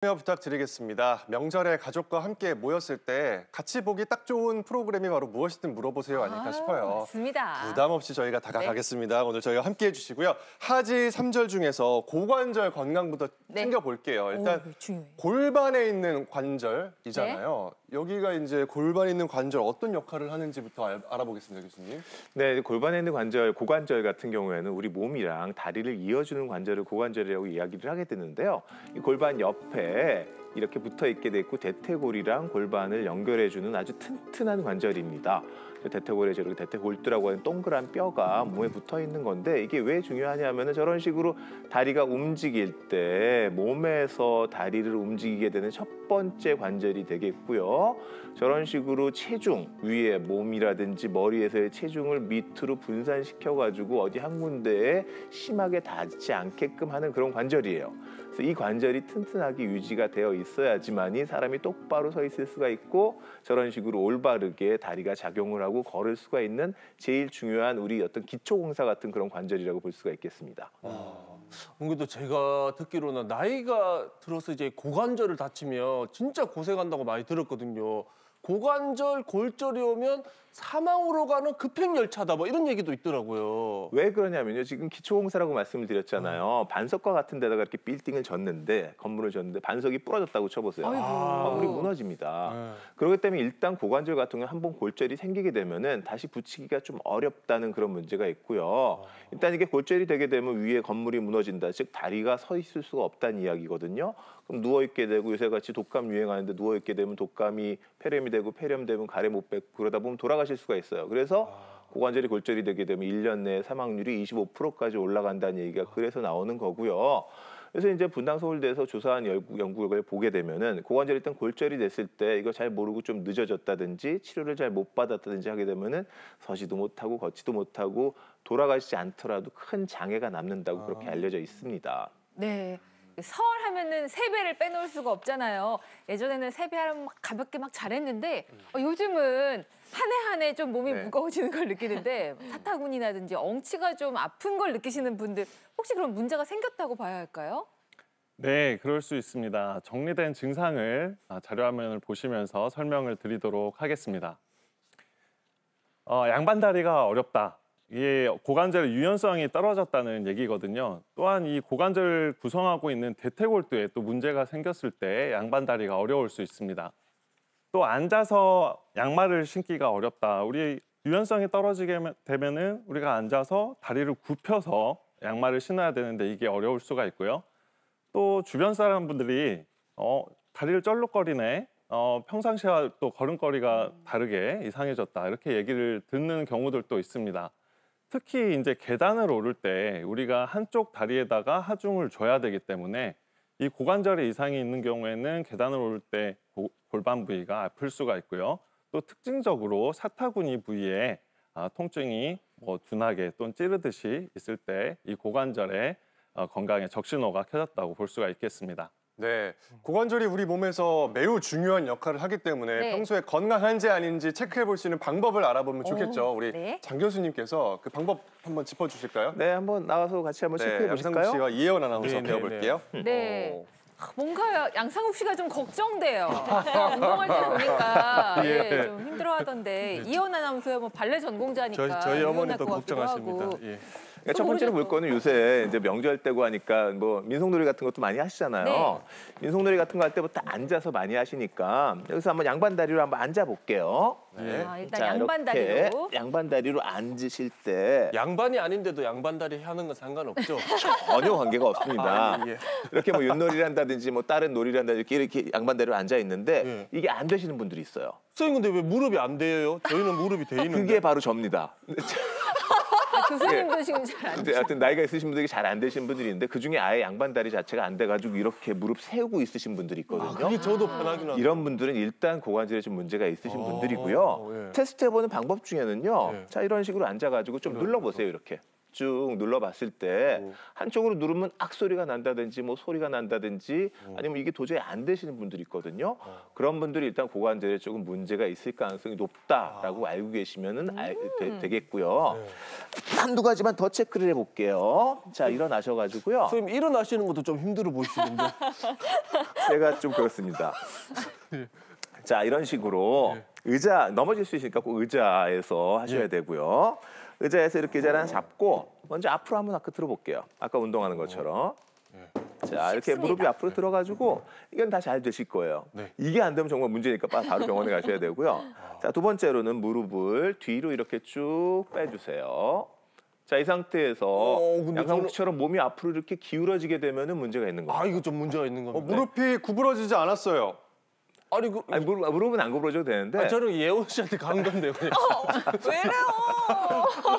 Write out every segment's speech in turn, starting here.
부탁드리겠습니다. 명절에 가족과 함께 모였을 때 같이 보기 딱 좋은 프로그램이 바로 무엇이든 물어보세요 아닐까 싶어요. 맞습니다. 부담 없이 저희가 다가가겠습니다. 오늘 저희와 함께 해주시고요. 하지 3절 중에서 고관절 건강부터 챙겨볼게요. 일단 골반에 있는 관절이잖아요. 여기가 이제 골반에 있는 관절 어떤 역할을 하는지부터 알아보겠습니다, 교수님. 네, 골반에 있는 관절, 고관절 같은 경우에는 우리 몸이랑 다리를 이어주는 관절을 고관절이라고 이야기를 하게 되는데요. 이 골반 옆에 이렇게 붙어 있게 돼 있고 대퇴골이랑 골반을 연결해주는 아주 튼튼한 관절입니다. 대퇴골에 저렇게 대퇴골두라고 하는 동그란 뼈가 몸에 붙어 있는 건데 이게 왜 중요하냐면은 저런 식으로 다리가 움직일 때 몸에서 다리를 움직이게 되는 첫 번째 관절이 되겠고요. 저런 식으로 체중 위에 몸이라든지 머리에서의 체중을 밑으로 분산시켜가지고 어디 한 군데에 심하게 닿지 않게끔 하는 그런 관절이에요. 그래서 이 관절이 튼튼하게 유지가 되어 있어야지만이 사람이 똑바로 서 있을 수가 있고 저런 식으로 올바르게 다리가 작용을 하고 걸을 수가 있는 제일 중요한 우리 어떤 기초공사 같은 그런 관절이라고 볼 수가 있겠습니다. 근데 제가 듣기로는 나이가 들어서 이제 고관절을 다치면 진짜 고생한다고 많이 들었거든요. 고관절, 골절이 오면 사망으로 가는 급행열차다 뭐 이런 얘기도 있더라고요. 왜 그러냐면요. 지금 기초공사라고 말씀을 드렸잖아요. 반석과 같은 데다가 이렇게 빌딩을 졌는데 건물을 졌는데 반석이 부러졌다고 쳐보세요. 우리 무너집니다. 그렇기 때문에 일단 고관절 같은 경우는 한번 골절이 생기게 되면은 다시 붙이기가 좀 어렵다는 그런 문제가 있고요. 일단 이게 골절이 되게 되면 위에 건물이 무너진다. 즉 다리가 서 있을 수가 없다는 이야기거든요. 그럼 누워있게 되고 요새같이 독감 유행하는데 누워있게 되면 독감이 폐렴이 되고 폐렴 되면 가래 못 뱉고 그러다 보면 돌아가실 수가 있어요. 그래서 고관절이 골절이 되게 되면 1년 내에 사망률이 25%까지 올라간다는 얘기가 그래서 나오는 거고요. 그래서 이제 분당 서울대에서 조사한 연구 결과를 보게 되면은 고관절이 일단 골절이 됐을 때 이거 잘 모르고 좀 늦어졌다든지 치료를 잘 못 받았다든지 하게 되면은 서지도 못하고 걷지도 못하고 돌아가시지 않더라도 큰 장애가 남는다고 그렇게 알려져 있습니다. 네. 설 하면은 세배를 빼놓을 수가 없잖아요. 예전에는 세배하면 막 가볍게 막 잘했는데 요즘은 한 해 한 해 좀 몸이 무거워지는 걸 느끼는데 사타구니라든지 엉치가 좀 아픈 걸 느끼시는 분들 혹시 그런 문제가 생겼다고 봐야 할까요? 네, 그럴 수 있습니다. 정리된 증상을 자료화면을 보시면서 설명을 드리도록 하겠습니다. 양반다리가 어렵다. 이게 고관절의 유연성이 떨어졌다는 얘기거든요. 또한 이 고관절을 구성하고 있는 대퇴골두에 또 문제가 생겼을 때 양반다리가 어려울 수 있습니다. 또 앉아서 양말을 신기가 어렵다. 우리 유연성이 떨어지게 되면은 우리가 앉아서 다리를 굽혀서 양말을 신어야 되는데 이게 어려울 수가 있고요. 또 주변 사람분들이 다리를 쩔룩거리네. 평상시와 또 걸음걸이가 다르게 이상해졌다. 이렇게 얘기를 듣는 경우들도 있습니다. 특히 이제 계단을 오를 때 우리가 한쪽 다리에다가 하중을 줘야 되기 때문에 이 고관절에 이상이 있는 경우에는 계단을 오를 때 골반 부위가 아플 수가 있고요. 또 특징적으로 사타구니 부위에 통증이 둔하게 또는 찌르듯이 있을 때 이 고관절의 건강에 적신호가 켜졌다고 볼 수가 있겠습니다. 네, 고관절이 우리 몸에서 매우 중요한 역할을 하기 때문에 평소에 건강한지 아닌지 체크해 볼 수 있는 방법을 알아보면 좋겠죠. 우리 장 교수님께서 그 방법 한번 짚어주실까요? 네, 한번 나와서 같이 한번 체크해 보실까요? 양상국 씨와 이혜원 아나운서 배워볼게요. 네. 뭔가 양상국 씨가 좀 걱정돼요. 운동할 때 보니까 좀 힘들어하던데 이혜원 아나운서야 뭐 발레 전공자니까 저희 어머니도 걱정하십니다. 그러니까 첫 번째로 볼 거는 요새 이제 명절 때고 하니까 뭐 민속놀이 같은 것도 많이 하시잖아요. 민속놀이 같은 거 할 때부터 앉아서 많이 하시니까 여기서 한번 양반다리로 한번 앉아 볼게요. 일단 자, 양반다리로. 양반다리로 앉으실 때 양반이 아닌데도 양반다리 하는 건 상관없죠. 전혀 관계가 없습니다. 이렇게 뭐 윷놀이를 한다든지 뭐 다른 놀이를 한다든지 이렇게 양반다리로 앉아 있는데 이게 안 되시는 분들이 있어요. 선생님 근데 왜 무릎이 안 돼요? 저희는 무릎이 돼 있는데. 그게 바로 접니다. 교수님도 지금 잘 안 돼요. 하여튼 나이가 있으신 분들이 잘 안 되신 분들이 있는데 그중에 아예 양반다리 자체가 안 돼가지고 이렇게 무릎 세우고 있으신 분들이 있거든요. 그게 저도 편하긴 하네요. 이런 분들은 일단 고관절에 좀 문제가 있으신 분들이고요. 테스트 해보는 방법 중에는요. 자 이런 식으로 앉아가지고 좀 눌러보세요. 이렇게. 쭉 눌러봤을 때 한쪽으로 누르면 악 소리가 난다든지 뭐 소리가 난다든지 아니면 이게 도저히 안 되시는 분들이 있거든요. 그런 분들이 일단 고관절에 조금 문제가 있을 가능성이 높다라고 알고 계시면은 되겠고요. 한두 가지만 더 체크를 해볼게요. 자, 일어나셔가지고요. 선생님 일어나시는 것도 좀 힘들어 보이시는데. 제가 좀 그렇습니다. 자, 이런 식으로 의자 넘어질 수 있으니까 꼭 의자에서 하셔야 되고요. 의자에서 이렇게 의자를 하나 잡고 먼저 앞으로 한번 아까 들어볼게요. 아까 운동하는 것처럼. 자, 이렇게 무릎이 앞으로 들어가지고 이건 다 잘 되실 거예요. 이게 안 되면 정말 문제니까 바로 병원에 가셔야 되고요. 자, 두 번째로는 무릎을 뒤로 이렇게 쭉 빼주세요. 자, 이 상태에서 양상국처럼 몸이 앞으로 이렇게 기울어지게 되면은 문제가 있는 거예요. 아, 이거 좀 문제가 있는 겁니다. 무릎이 구부러지지 않았어요. 아니, 무릎은 안 구부러져도 되는데 저는 예원 씨한테 간 건데요, 그냥. 왜래요?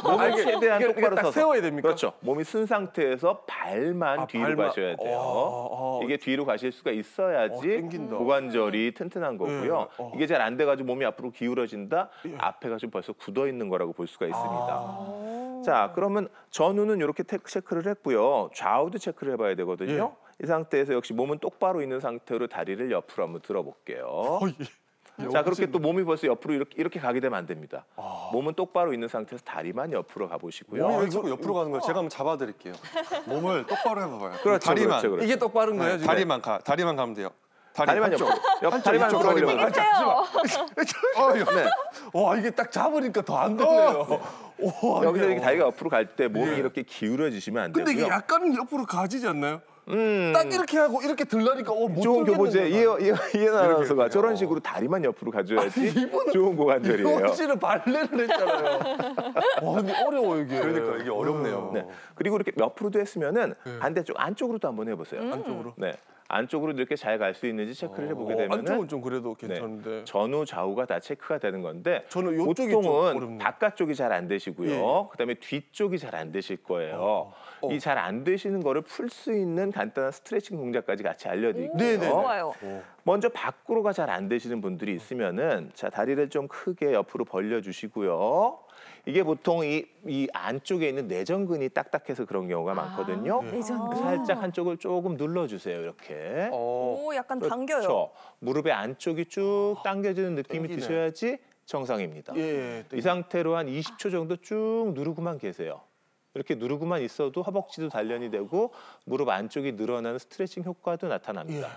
몸을 최대한 똑바로 딱 서서 세워야 됩니까? 그렇죠. 몸이 쓴 상태에서 발만 뒤로 발만. 가셔야 돼요. 이게 뒤로 가실 수가 있어야지 땡긴다. 고관절이 튼튼한 거고요. 이게 잘 안 돼가지고 몸이 앞으로 기울어진다. 앞에가 좀 벌써 굳어 있는 거라고 볼 수가 있습니다. 자, 그러면 전후는 이렇게 체크를 했고요. 좌우도 체크를 해봐야 되거든요. 이 상태에서 역시 몸은 똑바로 있는 상태로 다리를 옆으로 한번 들어볼게요. 자, 그렇게 또 몸이 벌써 옆으로 이렇게 가게 되면 안 됩니다. 몸은 똑바로 있는 상태에서 다리만 옆으로 가보시고요. 몸이 왜 자꾸 옆으로 가는 거예요? 제가 한번 잡아드릴게요. 몸을 똑바로 해봐봐요. 그렇죠, 다리만. 그렇죠. 이게 똑바른 거예요, 지금? 다리만 가면 돼요. 다리만 한쪽. 옆으로. 다리만 이쪽 옆으로 다리만. 올려봐요. 네. 와, 이게 딱 잡으니까 더 안 되네요. 와, 여기서 이게, 이렇게 다리가 옆으로 갈 때 몸이 이렇게 기울어지시면 안 되고요. 근데 이게 약간은 옆으로 가지지 않나요? 딱 이렇게 하고 이렇게 들라니까 못 좋은 교보제 들겠는데. 이현 아나운서가 저런 식으로 다리만 옆으로 가져야지 좋은 고관절이에요. 예원 씨는 발레를 했잖아요. 와, 근데 어려워 이게. 그러니까 이게 어렵네요. 네. 그리고 이렇게 옆으로도 했으면은 반대쪽 안쪽으로도 한번 해보세요. 안쪽으로. 네. 안쪽으로 이렇게 잘 갈 수 있는지 체크를 해보게 되면은 안쪽은 좀 그래도 괜찮은데. 전후 좌우가 다 체크가 되는 건데 저는 요쪽이 좀 보통은 어렵네요. 바깥쪽이 잘 안 되시고요. 그다음에 뒤쪽이 잘 안 되실 거예요. 이 잘 안 되시는 거를 풀 수 있는 간단한 스트레칭 동작까지 같이 알려드릴게요. 네네. 좋아요. 먼저 밖으로가 잘 안 되시는 분들이 있으면은 자, 다리를 좀 크게 옆으로 벌려주시고요. 이게 보통 이 안쪽에 있는 내전근이 딱딱해서 그런 경우가 많거든요. 내전근. 살짝 한쪽을 조금 눌러주세요, 이렇게. 오, 약간 당겨요. 그렇죠. 무릎의 안쪽이 쭉 당겨지는 느낌이 당기네. 드셔야지 정상입니다. 예. 이 상태로 한 20초 정도 쭉 누르고만 계세요. 이렇게 누르고만 있어도 허벅지도 단련이 되고 무릎 안쪽이 늘어나는 스트레칭 효과도 나타납니다.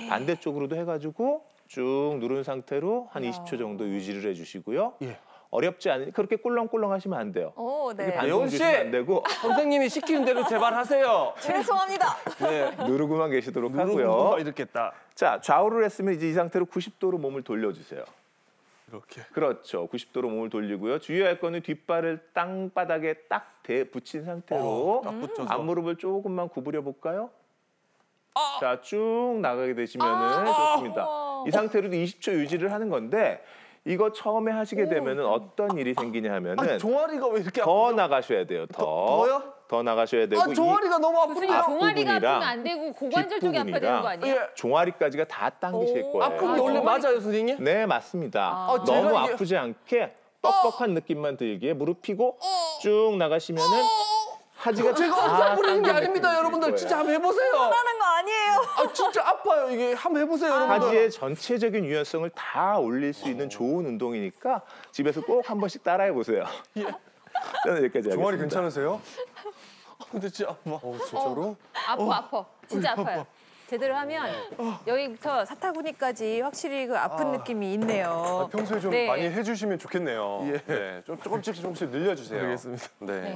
반대쪽으로도 해가지고 쭉 누른 상태로 한 20초 정도 유지를 해주시고요. 예. 어렵지 않으니 그렇게 꿀렁꿀렁 하시면 안 돼요. 오, 네. 반동 예원 씨! 주시면 안 되고 선생님이 시키는 대로 제발 하세요. 죄송합니다. 네. 누르고만 계시도록 누르고 하고요. 이렇게 딱 자, 좌우를 했으면 이제 이 상태로 90도로 몸을 돌려주세요. 이렇게. 그렇죠. 90도로 몸을 돌리고요. 주의할 거는 뒷발을 땅바닥에 딱 붙인 상태로 딱 붙여서. 앞무릎을 조금만 구부려 볼까요? 자, 쭉 나가게 되시면은 좋습니다. 이 상태로도 20초 유지를 하는 건데 이거 처음에 하시게 되면은 어떤 일이 생기냐 하면은 종아리가 왜 이렇게 더 나가셔야 돼요. 더요? 더 나가셔야 되고 종아리가 너무 교수님 아프다. 종아리가 앞부분이랑 아프면 안 되고 고관절 쪽이 아파야 되는 거 아니에요? 예. 종아리까지가 다 당기실 거예요. 아픈 게 원래 맞아요, 선생님? 네, 맞습니다. 아, 너무 제가 이게- 아프지 않게 뻑뻑한 느낌만 들게 무릎 펴고 쭉 나가시면은 하지가 제가 다 엄청 부리는 게 당기는 아닙니다, 느낌일 여러분들. 거예요. 진짜 한번 해보세요. 하는 거 아니에요. 아, 진짜 아파요. 이게 한번 해보세요, 여러분들. 하지의 전체적인 유연성을 다 올릴 수 있는 좋은 운동이니까 집에서 꼭 한 번씩 따라해 보세요. 저는 여기까지 하겠습니다. 종아리 괜찮으세요? 근데 진짜 아파. 진짜로? 아파. 진짜 아파요. 제대로 하면 여기부터 사타구니까지 확실히 그 아픈 느낌이 있네요. 평소에 좀 네. 많이 해주시면 좋겠네요. 예. 네, 좀 조금씩 늘려주세요. 알겠습니다. 네.